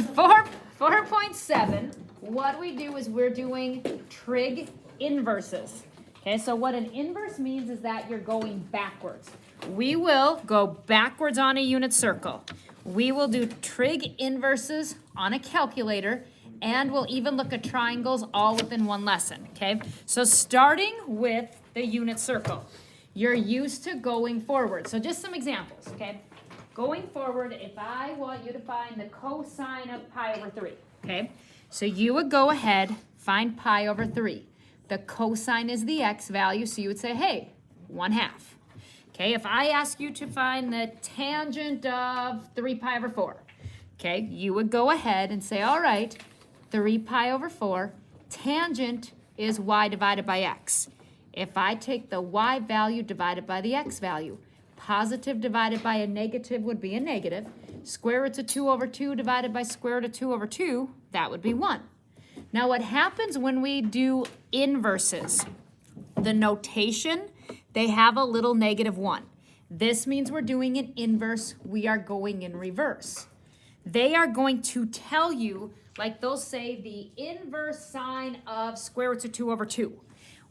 4.7, what we do is we're doing trig inverses. Okay, so what an inverse means is that you're going backwards. We will go backwards on a unit circle. We will do trig inverses on a calculator, and we'll even look at triangles all within one lesson, okay? So starting with the unit circle, you're used to going forward. So just some examples, okay? Going forward, if I want you to find the cosine of pi over 3, okay? So you would go ahead, find pi over 3. The cosine is the x value, so you would say, hey, 1/2. Okay, if I ask you to find the tangent of 3 pi over 4, okay, you would go ahead and say, all right, 3 pi over 4, tangent is y divided by x. If I take the y value divided by the x value, positive divided by a negative would be a negative. Square root of 2 over 2 divided by square root of 2 over 2, that would be 1. Now what happens when we do inverses? The notation, they have a little -1. This means we're doing an inverse. We are going in reverse. They are going to tell you, like they'll say, the inverse sine of square root of 2 over 2.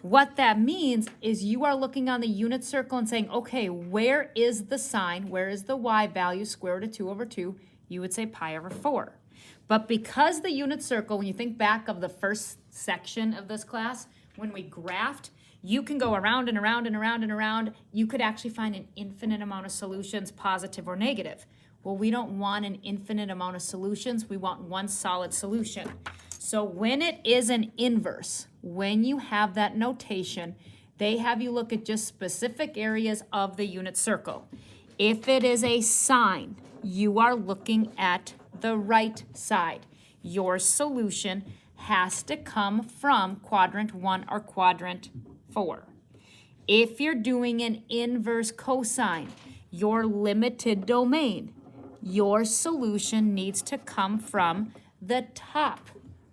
What that means is you are looking on the unit circle and saying, okay, where is the sine? Where is the y value? Square root of 2 over 2. You would say pi over 4. But because the unit circle, when you think back of the first section of this class, when we graphed, you can go around and around and around and around. You could actually find an infinite amount of solutions, positive or negative. Well, we don't want an infinite amount of solutions. We want one solid solution. So when it is an inverse, when you have that notation, they have you look at just specific areas of the unit circle. If it is a sine, you are looking at the right side. Your solution has to come from quadrant 1 or quadrant 4. If you're doing an inverse cosine, your limited domain, your solution needs to come from the top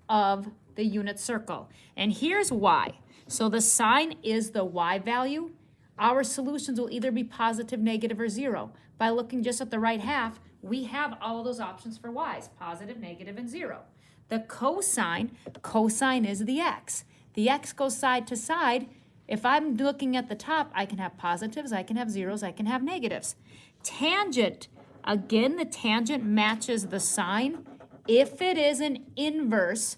of the unit circle. And here's why. So the sine is the y value. Our solutions will either be positive, negative, or 0. By looking just at the right half, we have all those options for y's, positive, negative, and 0. The cosine is the x. The x goes side to side. If I'm looking at the top, I can have positives, I can have zeros, I can have negatives. Tangent, again, the tangent matches the sine. If it is an inverse,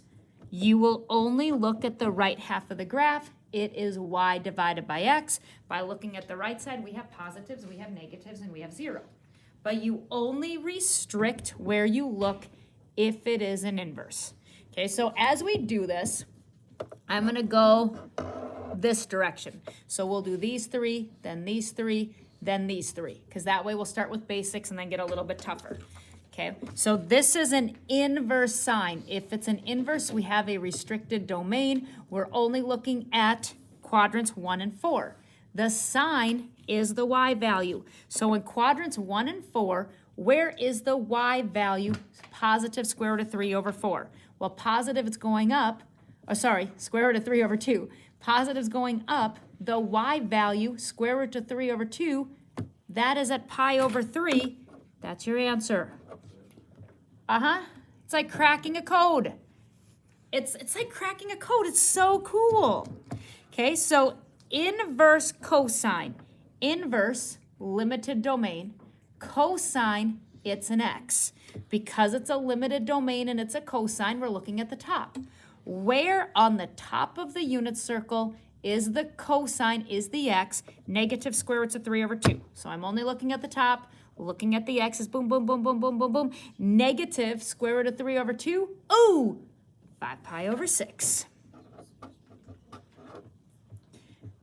you will only look at the right half of the graph. It is y divided by x. By looking at the right side, we have positives, we have negatives, and we have 0. But you only restrict where you look if it is an inverse. Okay, so as we do this, I'm going to go this direction. So we'll do these 3, then these 3, then these 3, because that way we'll start with basics and then get a little bit tougher. Okay, so this is an inverse sine. If it's an inverse, we have a restricted domain. We're only looking at quadrants 1 and 4. The sine is the y value. So in quadrants 1 and 4, where is the y value? Positive square root of 3 over 4. Well, positive, it's going up. Oh, sorry, square root of 3 over 2. Positive's going up. The y value, square root of 3 over 2, that is at pi over 3. That's your answer. It's like cracking a code. It's like cracking a code. It's so cool. Okay, so inverse cosine. Inverse, limited domain. Cosine, it's an x. Because it's a limited domain and it's a cosine, we're looking at the top. Where on the top of the unit circle is the cosine, is the x, negative square roots of 3 over 2. So I'm only looking at the top. Looking at the x's, boom, boom, boom, boom, boom, boom, boom. Negative square root of 3 over 2. Ooh, 5 pi over 6.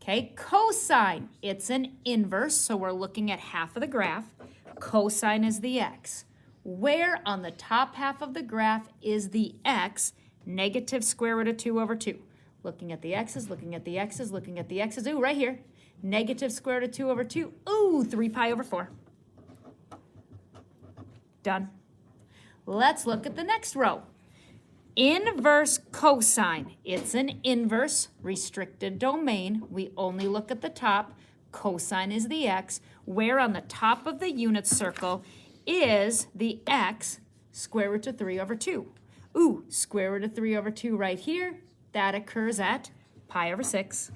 Okay, cosine, it's an inverse, so we're looking at half of the graph. Cosine is the x. Where on the top half of the graph is the x, negative square root of 2 over 2? Looking at the x's, looking at the x's, looking at the x's. Ooh, right here. Negative square root of 2 over 2. Ooh, 3 pi over 4. Done. Let's look at the next row. Inverse cosine. It's an inverse, restricted domain. We only look at the top. Cosine is the x. Where on the top of the unit circle is the x, square root of 3 over 2. Ooh, square root of 3 over 2 right here. That occurs at pi over 6.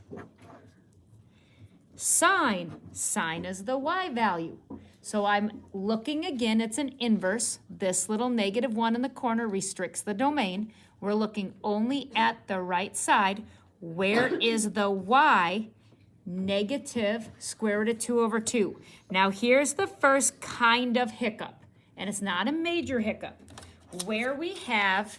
Sine is the y value. So I'm looking again, it's an inverse. This little -1 in the corner restricts the domain. We're looking only at the right side. Where is the y? Negative square root of 2 over 2. Now here's the first kind of hiccup, and it's not a major hiccup. Where we have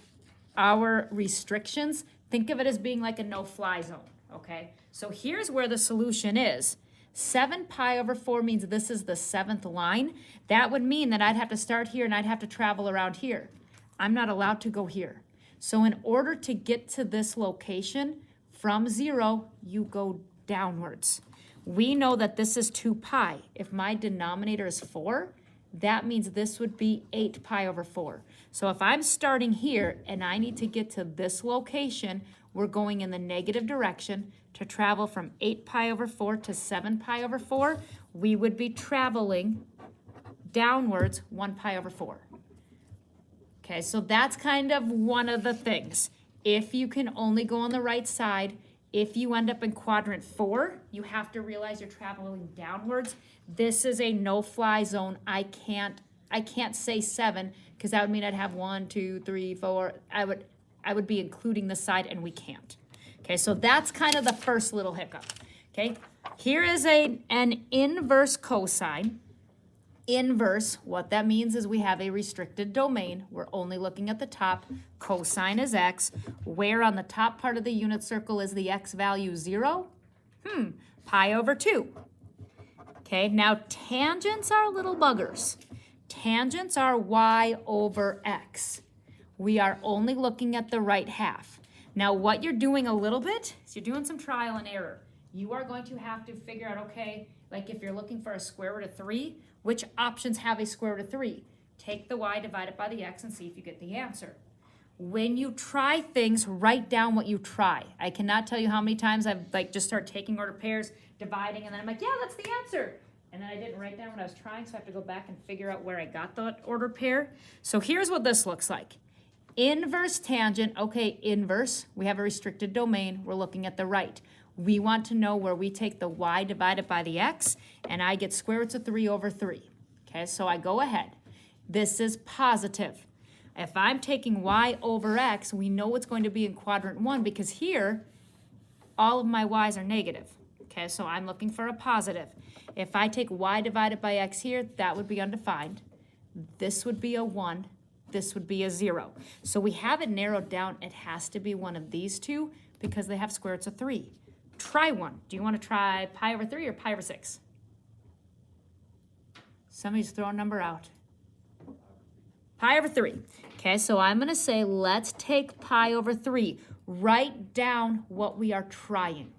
our restrictions, think of it as being like a no-fly zone, okay? So here's where the solution is. 7 pi over 4 means this is the 7th line. That would mean that I'd have to start here and I'd have to travel around here. I'm not allowed to go here. So in order to get to this location, from 0, you go downwards. We know that this is 2 pi. If my denominator is 4, that means this would be 8 pi over 4. So if I'm starting here and I need to get to this location, we're going in the negative direction. To travel from 8 pi over 4 to 7 pi over 4, we would be traveling downwards 1 pi over 4. Okay, so that's kind of one of the things. If you can only go on the right side, if you end up in quadrant 4, you have to realize you're traveling downwards. This is a no-fly zone. I can't say 7 because that would mean I'd have 1, 2, 3, 4. I would be including the side, and we can't. Okay, so that's kind of the first little hiccup. Okay, here is an inverse cosine. Inverse, what that means is we have a restricted domain. We're only looking at the top. Cosine is x. Where on the top part of the unit circle is the x value 0? Pi over 2. Okay, now tangents are little buggers. Tangents are y over x. We are only looking at the right half. Now what you're doing a little bit is you're doing some trial and error. You are going to have to figure out, okay, like if you're looking for a square root of 3, which options have a square root of 3? Take the y, divide it by the x, and see if you get the answer. When you try things, write down what you try. I cannot tell you how many times I've just started taking ordered pairs, dividing, and then I'm like, yeah, that's the answer. And then I didn't write down what I was trying, so I have to go back and figure out where I got the ordered pair. So here's what this looks like. Inverse tangent, okay, inverse, we have a restricted domain, we're looking at the right. We want to know where we take the y divided by the x, and I get square roots of 3 over 3. Okay, so I go ahead. This is positive. If I'm taking y over x, we know it's going to be in quadrant 1 because here, all of my y's are negative. Okay, so I'm looking for a positive. If I take y divided by x here, that would be undefined. This would be a 1. This would be a 0. So we have it narrowed down. It has to be one of these two because they have square roots of 3. Try one. Do you want to try pi over 3 or pi over 6? Somebody's throwing a number out. Pi over 3. Okay, so I'm going to say let's take pi over 3. Write down what we are trying.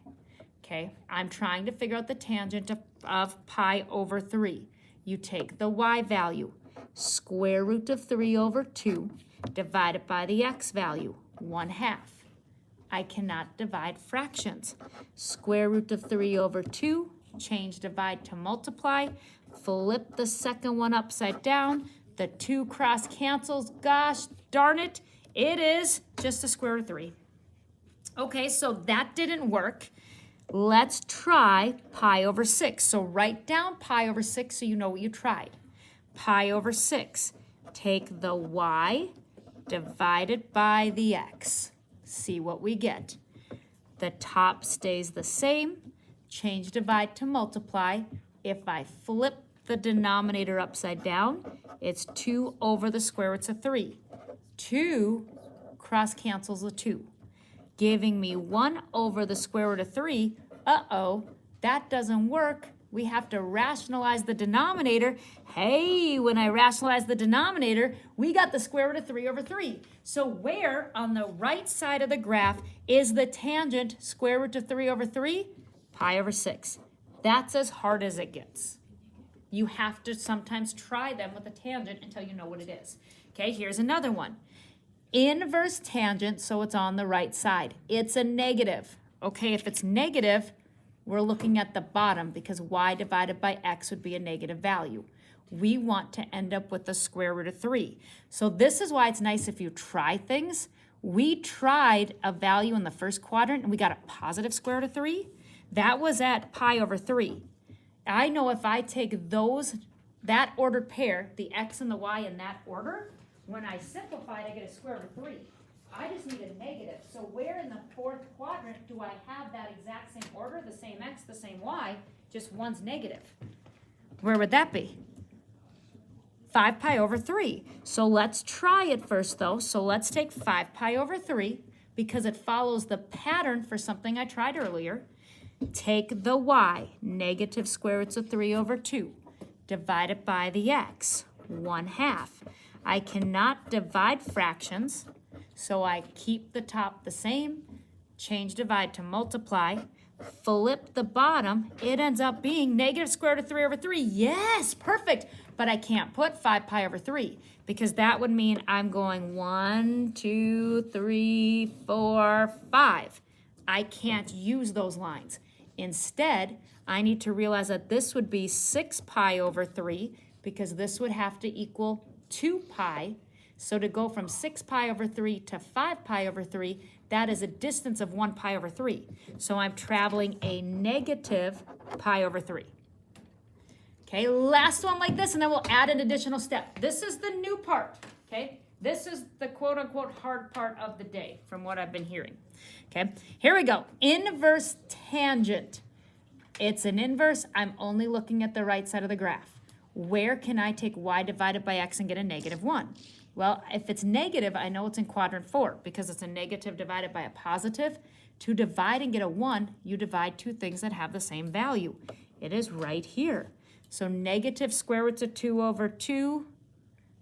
Okay, I'm trying to figure out the tangent of pi over 3. You take the y value, square root of 3 over 2, divided by the x value, 1/2. I cannot divide fractions. Square root of 3 over 2, change divide to multiply, flip the second one upside down, the 2 cross cancels, gosh darn it, it is just a square root of 3. Okay, so that didn't work. Let's try pi over 6. So write down pi over 6 so you know what you tried. Pi over 6. Take the y divided by the x. See what we get. The top stays the same. Change divide to multiply. If I flip the denominator upside down, it's 2 over the square roots of 3. 2 cross cancels the 2. Giving me 1 over the square root of 3. Uh-oh, that doesn't work. We have to rationalize the denominator. Hey, when I rationalize the denominator, we got the square root of 3 over 3. So where on the right side of the graph is the tangent square root of 3 over 3? Pi over 6. That's as hard as it gets. You have to sometimes try them with a tangent until you know what it is. Okay, here's another one. Inverse tangent, so it's on the right side. It's a negative. Okay, if it's negative, we're looking at the bottom because y divided by x would be a negative value. we want to end up with the square root of 3. So this is why it's nice if you try things. We tried a value in the first quadrant and we got a positive square root of 3. That was at pi over 3. I know if I take that ordered pair, the x and the y in that order, when I simplify it, I get a square root of 3. I just need a negative. So where in the fourth quadrant do I have that exact same order, the same x, the same y, just one's negative? Where would that be? 5 pi over 3. So let's try it first though. So let's take 5 pi over 3 because it follows the pattern for something I tried earlier. Take the y, negative square roots of 3 over 2. Divide it by the x, 1/2. I cannot divide fractions, so I keep the top the same, change divide to multiply, flip the bottom, it ends up being negative square root of 3 over 3. Yes, perfect. But I can't put 5 pi over 3 because that would mean I'm going 1, 2, 3, 4, 5. I can't use those lines. Instead, I need to realize that this would be 6 pi over 3 because this would have to equal 2 pi. So to go from 6 pi over 3 to 5 pi over 3, that is a distance of 1 pi over 3. So I'm traveling a negative pi over 3. Okay, last one like this, and then we'll add an additional step. This is the new part, okay? This is the quote-unquote hard part of the day from what I've been hearing. Okay, here we go. Inverse tangent. It's an inverse. I'm only looking at the right side of the graph. Where can I take y divided by x and get a negative 1? Well, if it's negative, I know it's in quadrant 4 because it's a negative divided by a positive. To divide and get a 1, you divide two things that have the same value. It is right here. So negative square roots of 2 over 2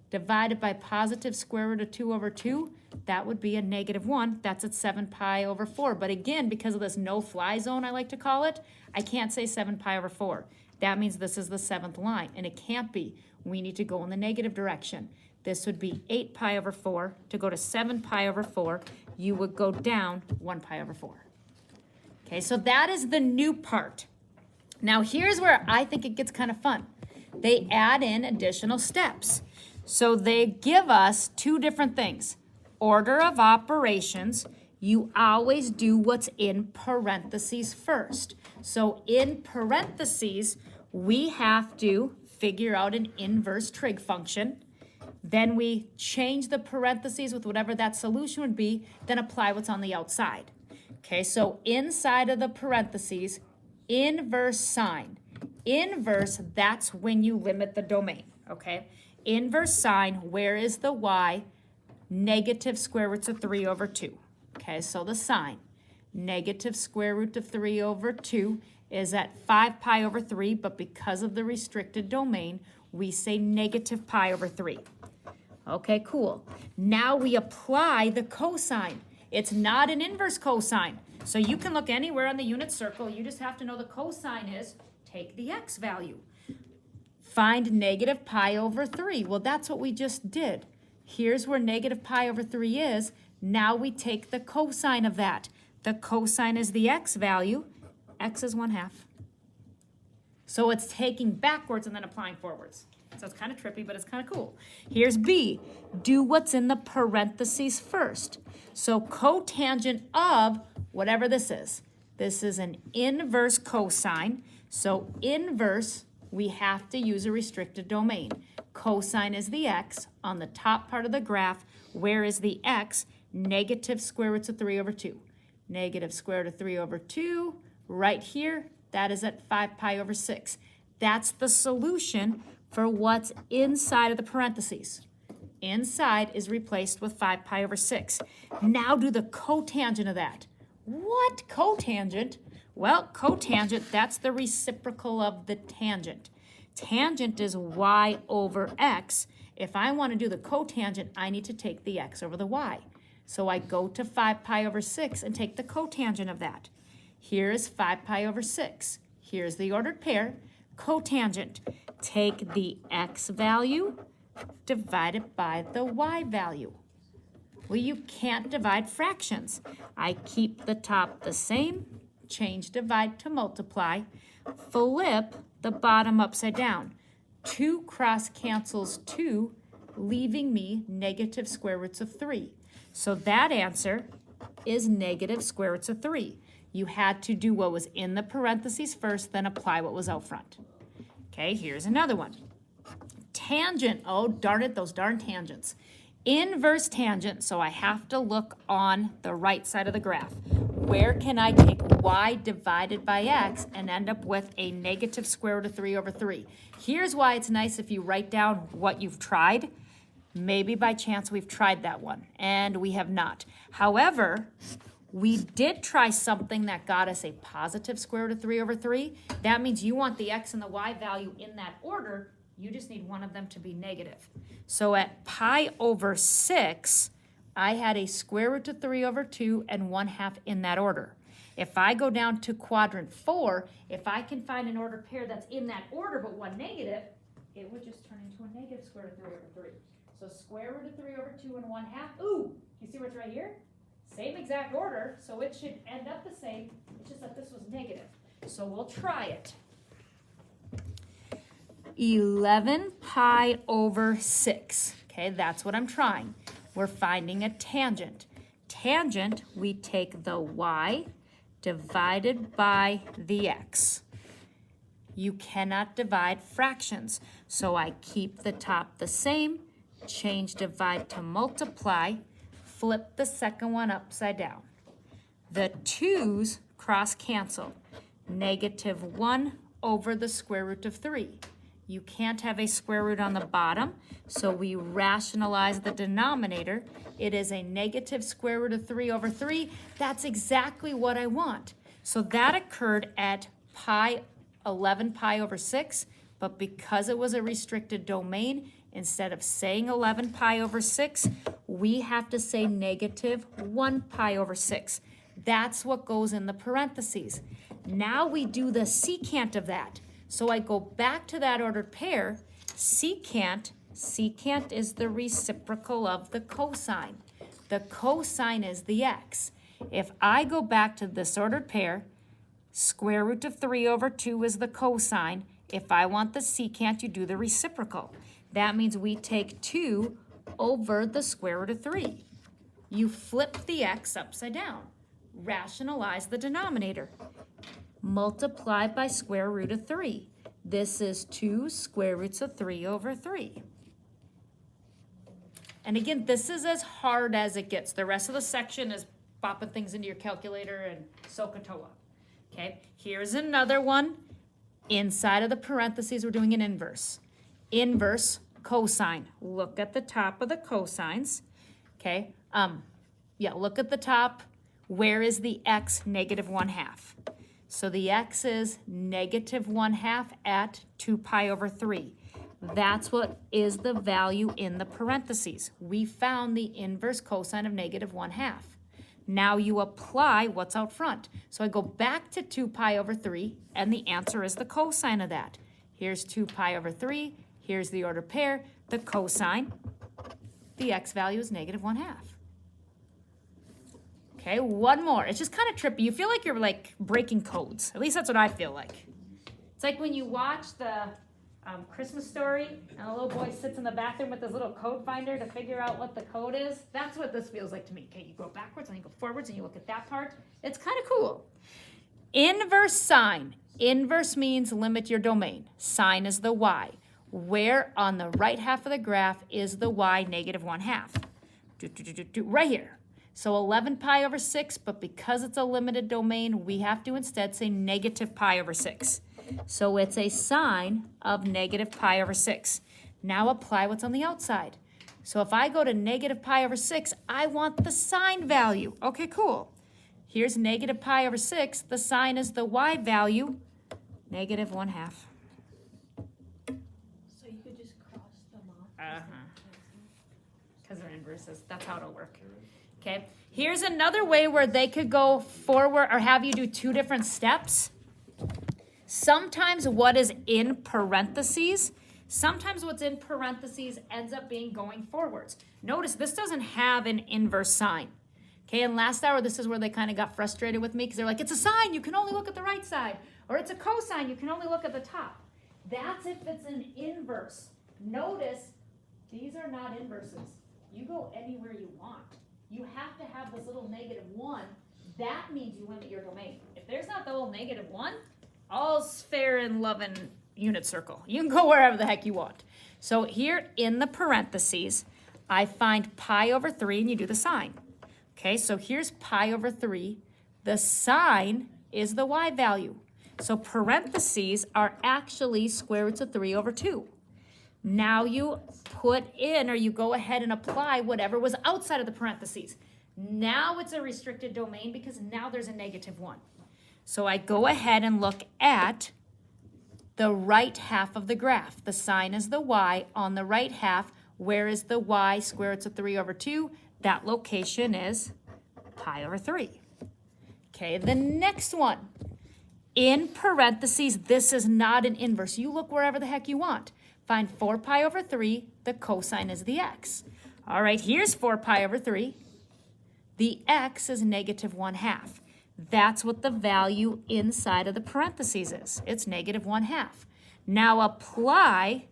divided by positive square root of 2 over 2, that would be a negative 1. That's at 7 pi over 4. But again, because of this no-fly zone, I like to call it, I can't say 7 pi over 4. That means this is the 7th line, and it can't be. We need to go in the negative direction. This would be 8 pi over 4. To go to 7 pi over 4, you would go down 1 pi over 4. Okay, so that is the new part. Now here's where I think it gets kind of fun. They add in additional steps. So they give us two different things. Order of operations, you always do what's in parentheses first. So in parentheses, we have to figure out an inverse trig function. Then we change the parentheses with whatever that solution would be, then apply what's on the outside. Okay, so inside of the parentheses, inverse sign. Inverse, that's when you limit the domain, okay? Inverse sign, where is the y? Negative square roots of 3 over 2. Okay, so the sign. Negative square root of 3 over 2 is at 5 pi over 3, but because of the restricted domain, we say negative pi over 3. Okay, cool. Now we apply the cosine. It's not an inverse cosine. So you can look anywhere on the unit circle. You just have to know the cosine is, take the x value. Find negative pi over 3. Well, that's what we just did. Here's where negative pi over 3 is. Now we take the cosine of that. The cosine is the x value. X is 1/2. So it's taking backwards and then applying forwards. So it's kind of trippy, but it's kind of cool. Here's B. Do what's in the parentheses first. So cotangent of whatever this is. This is an inverse cosine. So inverse, we have to use a restricted domain. Cosine is the x on the top part of the graph. Where is the x? Negative square roots of 3 over 2. Negative square root of 3 over 2. Right here, that is at 5 pi over 6. That's the solution for what's inside of the parentheses. Inside is replaced with 5 pi over 6. Now do the cotangent of that. What cotangent? Well, cotangent, that's the reciprocal of the tangent. Tangent is y over x. If I want to do the cotangent, I need to take the x over the y. So I go to 5 pi over 6 and take the cotangent of that. Here is 5 pi over 6. Here's the ordered pair. Cotangent, take the x value, divide it by the y value. Well, you can't divide fractions. I keep the top the same, change divide to multiply, flip the bottom upside down. 2 cross cancels 2, leaving me negative square roots of 3. So that answer is negative square roots of 3. You had to do what was in the parentheses first, then apply what was out front. Okay, here's another one. Tangent, oh darn it, those darn tangents. Inverse tangent, so I have to look on the right side of the graph. Where can I take y divided by x and end up with a negative square root of 3 over 3? Here's why it's nice if you write down what you've tried. Maybe by chance we've tried that one, and we have not. However, we did try something that got us a positive square root of 3 over 3. That means you want the x and the y value in that order. You just need one of them to be negative. So at pi over 6, I had a square root of 3 over 2 and 1/2 in that order. If I go down to quadrant 4, if I can find an ordered pair that's in that order but one negative, it would just turn into a negative square root of 3 over 3. So square root of 3 over 2 and 1/2. Ooh, you see what's right here? Same exact order, so it should end up the same. It's just that this was negative. So we'll try it. 11 pi over 6. Okay, that's what I'm trying. We're finding a tangent. Tangent, we take the y divided by the x. You cannot divide fractions, so I keep the top the same, change divide to multiply, flip the second one upside down. The 2's cross cancel. Negative 1 over the square root of 3. You can't have a square root on the bottom, so we rationalize the denominator. It is a negative square root of 3 over 3. That's exactly what I want. So that occurred at 11 pi over 6, but because it was a restricted domain, instead of saying 11 pi over 6, we have to say negative 1 pi over 6. That's what goes in the parentheses. Now we do the secant of that. So I go back to that ordered pair. Secant is the reciprocal of the cosine. The cosine is the x. If I go back to this ordered pair, square root of 3 over 2 is the cosine. If I want the secant, you do the reciprocal. That means we take 2 over the square root of 3. You flip the x upside down. Rationalize the denominator. Multiply by square root of 3. This is 2 square roots of 3 over 3. And again, this is as hard as it gets. The rest of the section is popping things into your calculator and SOHCAHTOA. Okay, here's another one. Inside of the parentheses, we're doing an inverse. Inverse cosine. Look at the top of the cosines. Okay, look at the top. Where is the x? Negative 1/2. So the x is negative 1/2 at 2 pi over 3. That's what is the value in the parentheses. We found the inverse cosine of negative 1/2. Now you apply what's out front. So I go back to 2 pi over 3, and the answer is the cosine of that. Here's 2 pi over 3. Here's the ordered pair. The cosine, the x value is negative 1/2. Okay, one more. It's just kind of trippy. You feel like you're like breaking codes. At least that's what I feel like. It's like when you watch the Christmas Story and the little boy sits in the bathroom with his little code finder to figure out what the code is. That's what this feels like to me. Okay, you go backwards and you go forwards and you look at that part. It's kind of cool. Inverse sine. Inverse means limit your domain. Sine is the y. Where on the right half of the graph is the y negative 1/2? Right here. So 11 pi over 6, but because it's a limited domain, we have to instead say negative pi over 6. So it's a sine of negative pi over 6. Now apply what's on the outside. So if I go to negative pi over 6, I want the sine value. Okay, cool. Here's negative pi over 6. The sine is the y value, negative 1/2. So you could just cross them off? Because they're inverses. That's how it'll work. Okay, here's another way where they could go forward or have you do 2 different steps. Sometimes what is in parentheses, sometimes what's in parentheses ends up being going forwards. Notice this doesn't have an inverse sign. Okay, and last hour, this is where they kind of got frustrated with me because they're like, it's a sine, you can only look at the right side. Or it's a cosine, you can only look at the top. That's if it's an inverse. Notice, these are not inverses. You go anywhere you want. You have to have this little -1. That means you limit your domain. If there's not the little -1, all's fair in love and unit circle. You can go wherever the heck you want. So here in the parentheses, I find pi over 3, and you do the sign. Okay, so here's pi over 3. The sign is the y value. So parentheses are actually square roots of 3 over 2. Now you put in, or you go ahead and apply whatever was outside of the parentheses. Now it's a restricted domain because now there's a -1. So I go ahead and look at the right half of the graph. The sign is the y. On the right half, where is the y? Square roots of 3 over 2. That location is pi over 3. Okay, the next one. In parentheses, this is not an inverse. You look wherever the heck you want. Find 4 pi over 3. The cosine is the x. All right, here's 4 pi over 3. The x is -1/2. That's what the value inside of the parentheses is. It's -1/2. Now apply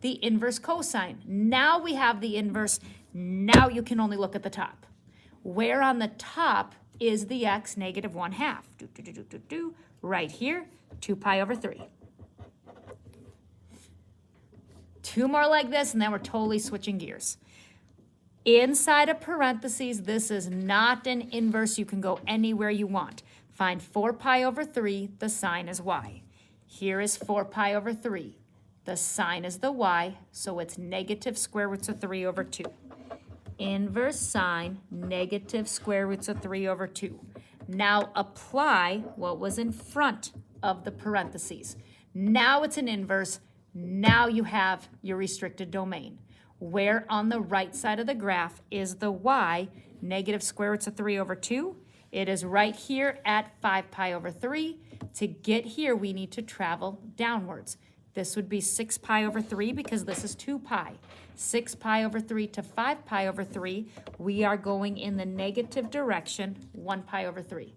the inverse cosine. Now we have the inverse. Now you can only look at the top. Where on the top is the x -1/2? Right here, 2 pi over 3. 2 more like this, and then we're totally switching gears. Inside of parentheses, this is not an inverse. You can go anywhere you want. Find 4 pi over 3. The sign is y. Here is 4 pi over 3. The sign is the y, so it's negative square roots of 3 over 2. Inverse sine, negative square roots of 3 over 2. Now apply what was in front of the parentheses. Now it's an inverse. Now you have your restricted domain. Where on the right side of the graph is the y, negative square roots of 3 over 2? It is right here at 5 pi over 3. To get here, we need to travel downwards. This would be 6 pi over 3 because this is 2 pi. 6 pi over 3 to 5 pi over 3, we are going in the negative direction, 1 pi over 3.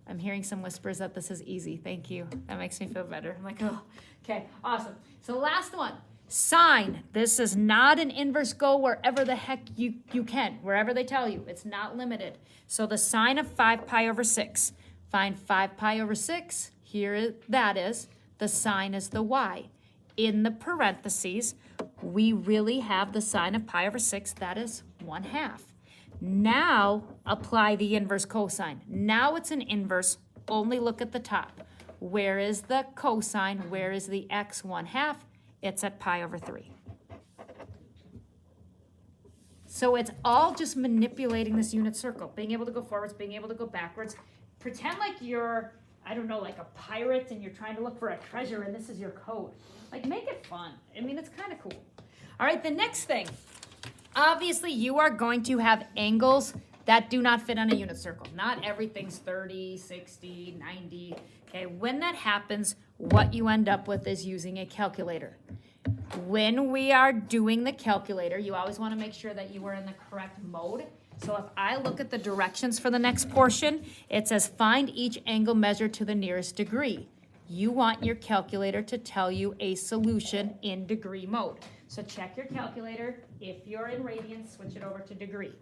I'm hearing some whispers that this is easy. Thank you. That makes me feel better. I'm like, oh, okay, awesome. So last one, sine. This is not an inverse. Go wherever the heck you can, wherever they tell you. It's not limited. So the sine of 5 pi over 6. Find 5 pi over 6. Here that is. The sine is the y. In the parentheses, we really have the sine of pi over 6. That is 1/2. Now apply the inverse cosine. Now it's an inverse. Only look at the top. Where is the cosine? Where is the x 1/2? It's at pi over 3. So it's all just manipulating this unit circle, being able to go forwards, being able to go backwards. Pretend like you're, I don't know, like a pirate and you're trying to look for a treasure and this is your code. Like, make it fun. I mean, it's kind of cool. All right, the next thing. Obviously, you are going to have angles that do not fit on a unit circle. Not everything's 30, 60, 90. Okay, when that happens, what you end up with is using a calculator. When we are doing the calculator, you always want to make sure that you are in the correct mode. So if I look at the directions for the next portion, it says find each angle measured to the nearest degree. You want your calculator to tell you a solution in degree mode. So check your calculator. If you're in radians, switch it over to degree.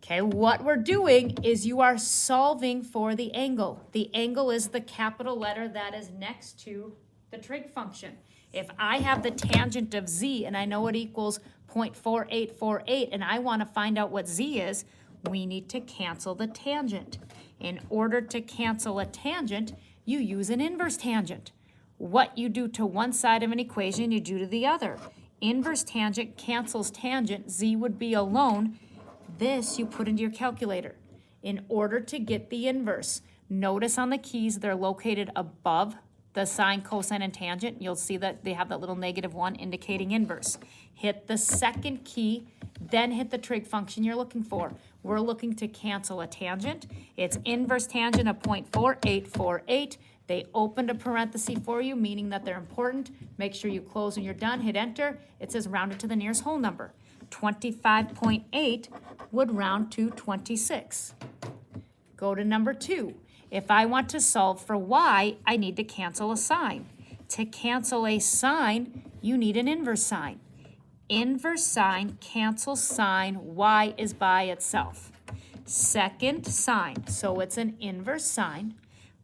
Okay, what we're doing is you are solving for the angle. The angle is the capital letter that is next to the trig function. If I have the tangent of z and I know it equals 0.4848 and I want to find out what z is, we need to cancel the tangent. In order to cancel a tangent, you use an inverse tangent. What you do to one side of an equation, you do to the other. Inverse tangent cancels tangent. Z would be alone. This you put into your calculator. In order to get the inverse, notice on the keys they're located above the sine, cosine, and tangent. You'll see that they have that little -1 indicating inverse. Hit the second key, then hit the trig function you're looking for. We're looking to cancel a tangent. It's inverse tangent of 0.4848. They opened a parenthesis for you, meaning that they're important. Make sure you close when you're done. Hit enter. It says round it to the nearest whole number. 25.8 would round to 26. Go to number 2. If I want to solve for y, I need to cancel a sign. To cancel a sign, you need an inverse sign. Inverse sign cancels sign, y is by itself. Second sign, so it's an inverse sign,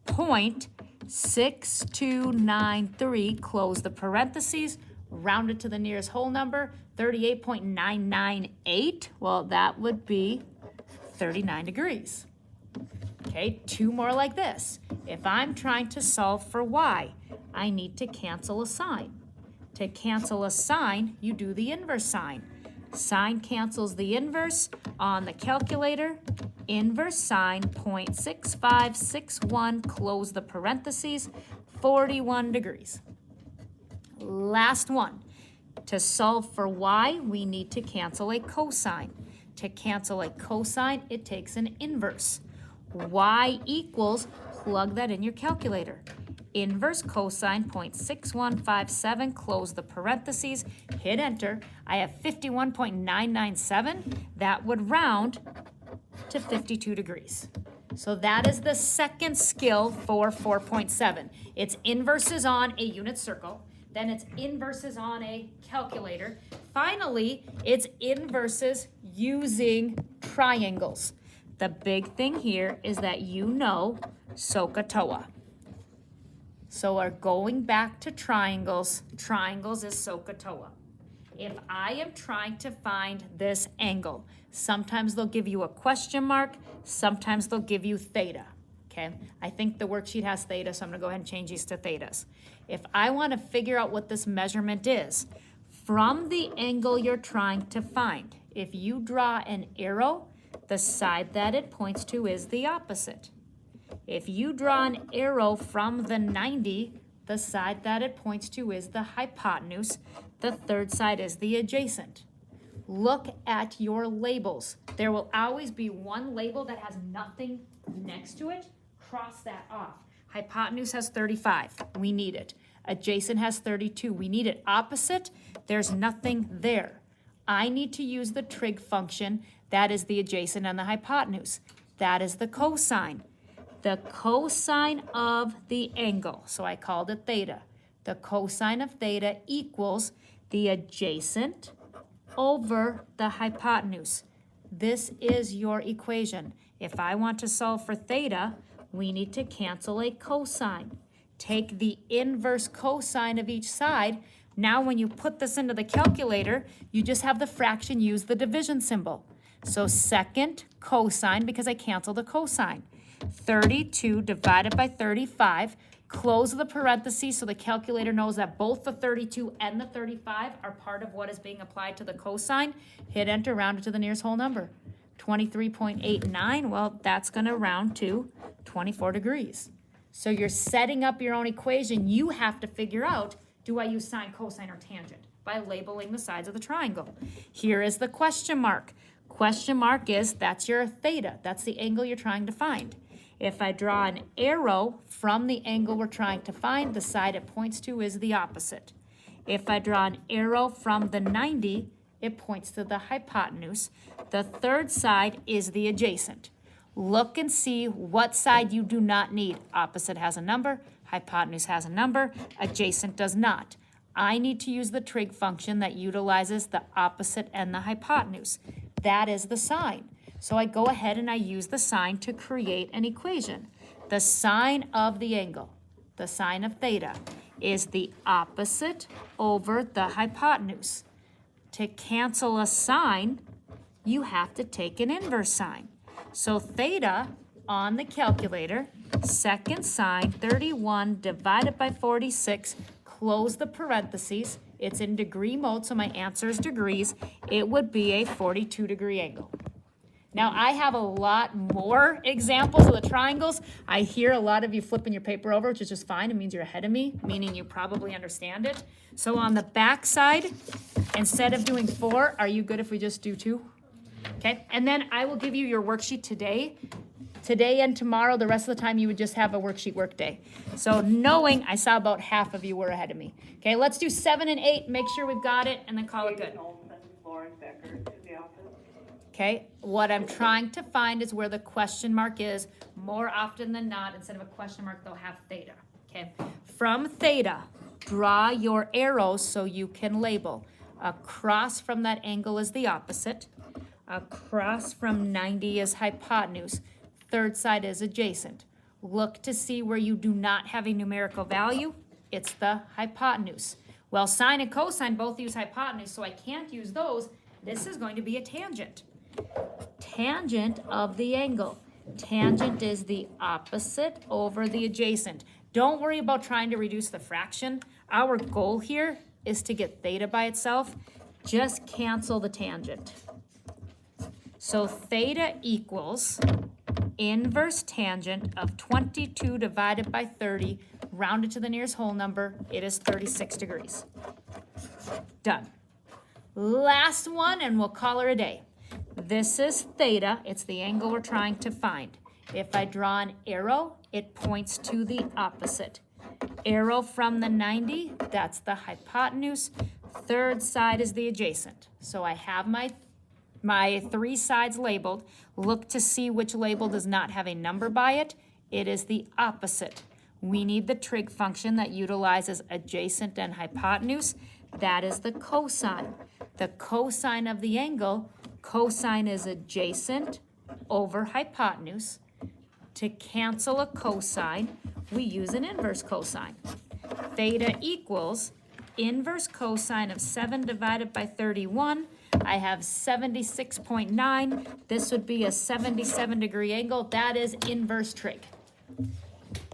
0.6293, close the parentheses, round it to the nearest whole number, 38.998, well, that would be 39 degrees. Okay, two more like this. If I'm trying to solve for y, I need to cancel a sign. To cancel a sign, you do the inverse sign. Sign cancels the inverse on the calculator. Inverse sign, 0.6561, close the parentheses, 41 degrees. Last one. To solve for y, we need to cancel a cosine. To cancel a cosine, it takes an inverse. Y equals, plug that in your calculator. Inverse cosine, 0.6157, close the parentheses, hit enter. I have 51.997. That would round to 52 degrees. So that is the second skill for 4.7. It's inverses on a unit circle, then it's inverses on a calculator. Finally, it's inverses using triangles. The big thing here is that you know SOHCAHTOA. So we're going back to triangles. Triangles is SOHCAHTOA. If I am trying to find this angle, sometimes they'll give you a question mark, sometimes they'll give you theta, okay? I think the worksheet has theta, so I'm gonna go ahead and change these to thetas. If I wanna figure out what this measurement is, from the angle you're trying to find, if you draw an arrow, the side that it points to is the opposite. If you draw an arrow from the 90, the side that it points to is the hypotenuse. The third side is the adjacent. Look at your labels. There will always be one label that has nothing next to it. Cross that off. Hypotenuse has 35. We need it. Adjacent has 32. We need it. Opposite, there's nothing there. I need to use the trig function. That is the adjacent and the hypotenuse. That is the cosine. The cosine of the angle, so I called it theta. The cosine of theta equals the adjacent over the hypotenuse. This is your equation. If I want to solve for theta, we need to cancel a cosine. Take the inverse cosine of each side. Now when you put this into the calculator, you just have the fraction use the division symbol. So second cosine, because I canceled a cosine. 32 divided by 35, close the parentheses so the calculator knows that both the 32 and the 35 are part of what is being applied to the cosine. Hit enter, round it to the nearest whole number. 23.89, well, that's gonna round to 24 degrees. So you're setting up your own equation. You have to figure out, do I use sine, cosine, or tangent? By labeling the sides of the triangle. Here is the question mark. Question mark is, that's your theta. That's the angle you're trying to find. If I draw an arrow from the angle we're trying to find, the side it points to is the opposite. If I draw an arrow from the 90, it points to the hypotenuse. The third side is the adjacent. Look and see what side you do not need. Opposite has a number, hypotenuse has a number, adjacent does not. I need to use the trig function that utilizes the opposite and the hypotenuse. That is the sine. So I go ahead and I use the sine to create an equation. The sine of the angle, the sine of theta, is the opposite over the hypotenuse. To cancel a sine, you have to take an inverse sine. So theta on the calculator, second sine, 31 divided by 46, close the parentheses. It's in degree mode, so my answer is degrees. It would be a 42-degree angle. Now, I have a lot more examples of the triangles. I hear a lot of you flipping your paper over, which is just fine. It means you're ahead of me, meaning you probably understand it. So on the back side, instead of doing 4, are you good if we just do 2? Okay, and then I will give you your worksheet today. Today and tomorrow, the rest of the time, you would just have a worksheet work day. So knowing I saw about half of you were ahead of me. Okay, let's do 7 and 8, make sure we've got it, and then call it good. Okay, what I'm trying to find is where the question mark is. More often than not, instead of a question mark, they'll have theta. Okay, from theta, Draw your arrows so you can label. Across from that angle is the opposite. Across from 90 is hypotenuse. Third side is adjacent. Look to see where you do not have a numerical value. It's the hypotenuse. Well, sine and cosine both use hypotenuse, so I can't use those. This is going to be a tangent. Tangent of the angle. Tangent is the opposite over the adjacent. Don't worry about trying to reduce the fraction. Our goal here is to get theta by itself. Just cancel the tangent. So theta equals inverse tangent of 22 divided by 30, rounded to the nearest whole number. It is 36 degrees. Done. Last one, and we'll call her a day. This is theta. It's the angle we're trying to find. If I draw an arrow, it points to the opposite. Arrow from the 90, that's the hypotenuse. Third side is the adjacent. So I have my three sides labeled. Look to see which label does not have a number by it. It is the opposite. We need the trig function that utilizes adjacent and hypotenuse. That is the cosine. The cosine of the angle, cosine is adjacent over hypotenuse. To cancel a cosine, we use an inverse cosine. Theta equals inverse cosine of 7 divided by 31. I have 76.9. This would be a 77 degree angle. That is inverse trig.